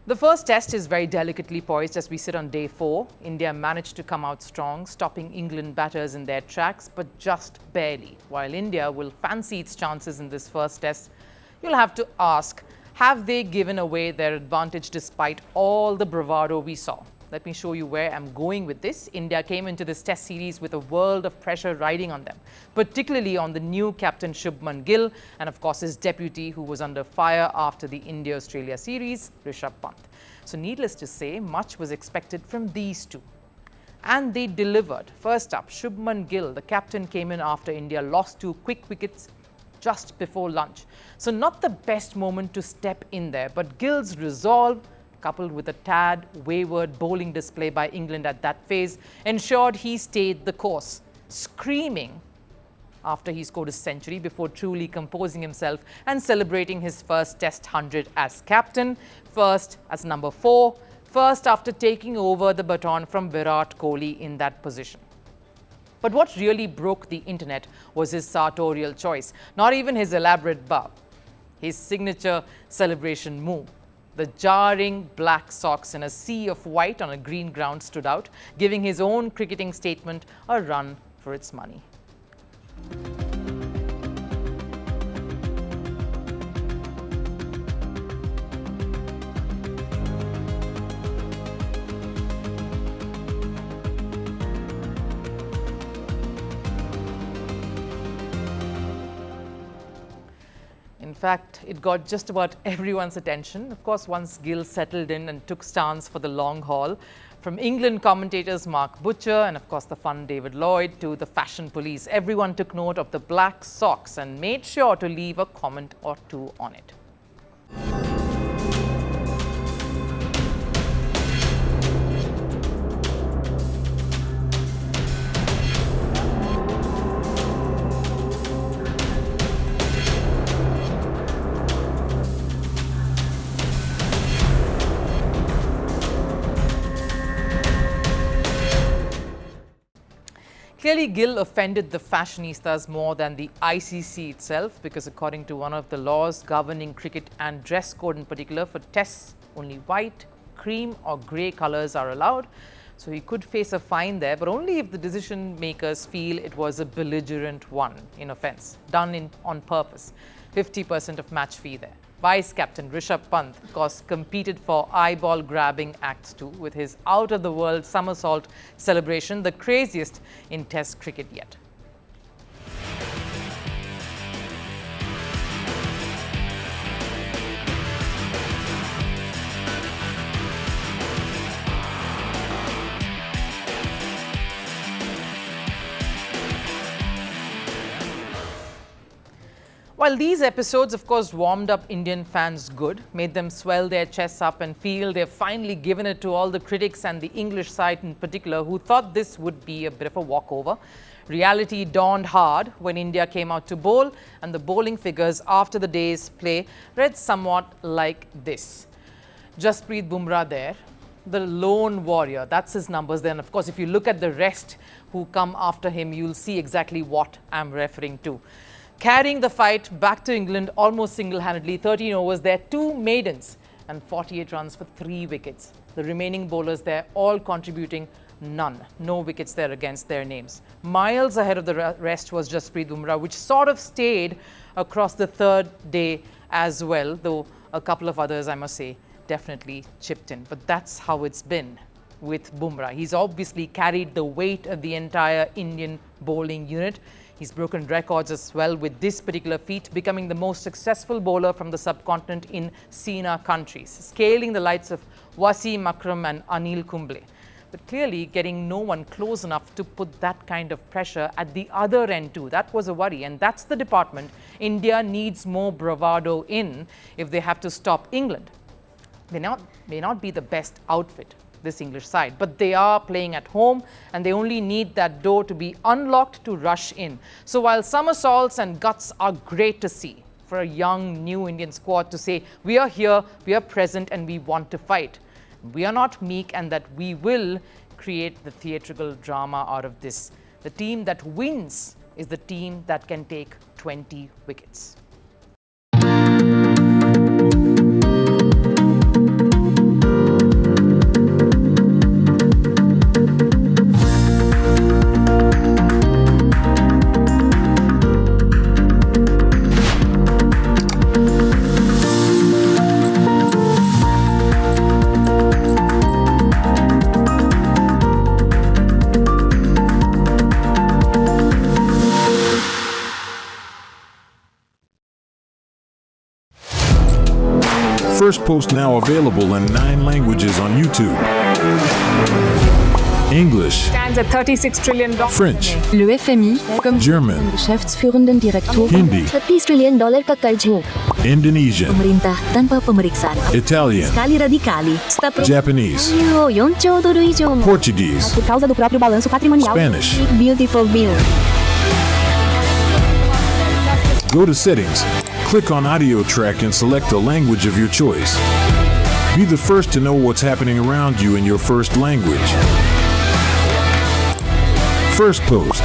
The first test is very delicately poised as we sit on day 4. India managed to come out strong, stopping England batters in their tracks, but just barely. While India will fancy its chances in this first test, you'll have to ask, have they given away their advantage despite all the bravado we saw? Let me show you where I'm going with this. India came into this test series with a world of pressure riding on them, particularly on the new captain Shubman Gill and of course his deputy who was under fire after the India-Australia series, Rishab Pant. So needless to say, much was expected from these two. And they delivered. First up, Shubman Gill, the captain, came in after India lost 2 quick wickets just before lunch. So not the best moment to step in there, but Gill's resolve, coupled with a tad wayward bowling display by England at that phase, ensured he stayed the course, screaming after he scored a century before truly composing himself and celebrating his first Test 100 as captain, first as number 4, first after taking over the baton from Virat Kohli in that position. But what really broke the internet was his sartorial choice, not even his elaborate bow, his signature celebration move. The jarring black socks in a sea of white on a green ground stood out, giving his own cricketing statement a run for its money. In fact, it got just about everyone's attention. Of course, once Gill settled in and took stance for the long haul, from England commentators Mark Butcher and of course the fun David Lloyd to the fashion police, everyone took note of the black socks and made sure to leave a comment or two on it. Clearly, Gill offended the fashionistas more than the ICC itself, because according to one of the laws governing cricket and dress code in particular, for tests only white, cream or grey colours are allowed. So he could face a fine there, but only if the decision makers feel it was a belligerent one in offence, done on purpose. 50% of match fee there. Vice captain Rishab Pant, of course, competed for eyeball-grabbing acts too, with his out-of-the-world somersault celebration, the craziest in Test cricket yet. While these episodes, of course, warmed up Indian fans good, made them swell their chests up and feel they've finally given it to all the critics and the English side in particular who thought this would be a bit of a walkover, reality dawned hard when India came out to bowl, and the bowling figures after the day's play read somewhat like this. Jasprit Bumrah there, the lone warrior, that's his numbers there. And of course, if you look at the rest who come after him, you'll see exactly what I'm referring to. Carrying the fight back to England almost single-handedly, 13 overs there, 2 maidens and 48 runs for 3 wickets. The remaining bowlers there all contributing none. No wickets there against their names. Miles ahead of the rest was Jasprit Bumrah, which sort of stayed across the third day as well, though a couple of others, I must say, definitely chipped in. But that's how it's been with Bumrah. He's obviously carried the weight of the entire Indian bowling unit. He's broken records as well with this particular feat, becoming the most successful bowler from the subcontinent in SENA countries, scaling the likes of Wasim Akram and Anil Kumble. But clearly getting no one close enough to put that kind of pressure at the other end too. That was a worry, and that's the department India needs more bravado in if they have to stop England. They may not be the best outfit, this English side, but they are playing at home and they only need that door to be unlocked to rush in. So while somersaults and guts are great to see for a young new Indian squad to say, we are here, we are present and we want to fight. We are not meek, and that we will create the theatrical drama out of this. The team that wins is the team that can take 20 wickets. Firstpost now available in 9 languages on YouTube. English, Stands at $36 trillion. French, Le FMI, comme German, Geschäftsführenden Direktor, Hindi, $30 trillion ka karj ho. Indonesian, Pemerintah tanpa pemeriksaan. Italian, Kali radikali. Japanese, 4兆ドル以上も Portuguese, por causa do próprio balanço patrimonial. Spanish. Beautiful bill. Go to Settings, click on Audio Track and select the language of your choice. Be the first to know what's happening around you in your first language. Firstpost.